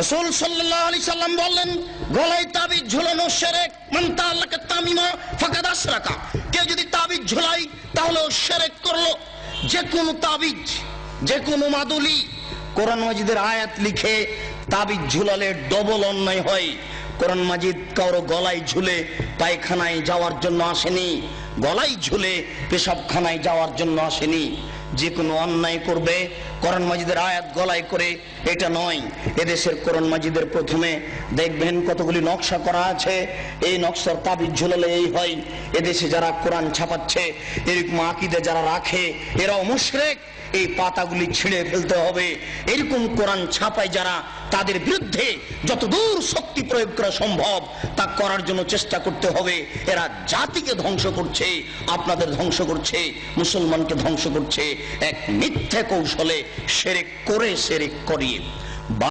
রাসূল সাল্লাল্লাহু আলাইহি সাল্লাম বললেন, গলায় তাবিজ ঝুলানো শিরক, মান তাআল্লাকা তামিমা ফাকাদ আশরাকা। কেউ যদি তাবিজ ঝুলায় তাহলে ও শিরক করলো। যে কোনো তাবিজ, যে কোনো মাদুলি, কোরআন মাজিদের আয়াত লিখে তাবিজ ঝুলালে ডবল অন্যায় হয়। কোরআন মাজিদ কারো গলায় ঝুলে পায়খানায় যাওয়ার জন্য আসেনি, গলায় ঝুলে পেশাবখানায় যাওয়ার জন্য আসেনি। যে কোনো অন্যায় করবে কোরআন মাজিদের আয়াত গলায় করে, এটা নয়। এদেশের কোরআন মাজিদের প্রথমে দেখবেন কতগুলি নকশা করা আছে, এই নকশার তাবিজ ঝুলালে এই হয়। এদেশে যারা কোরআন ছাপাচ্ছে, এরকম আকীদা যারা রাখে, এরাও মুশরিক। এই পাতাগুলি ছিঁড়ে ফেলতে হবে। এরকম কোরআন ছাপায় যারা, তাদের বিরুদ্ধে যতদূর শক্তি প্রয়োগ করা সম্ভব তা করার জন্য চেষ্টা করতে হবে। এরা জাতিকে ধ্বংস করছে, আপনাদের ধ্বংস করছে, মুসলমানকে ধ্বংস করছে এক মিথ্যে কৌশলে, শিরক করে শিরক করিয়ে।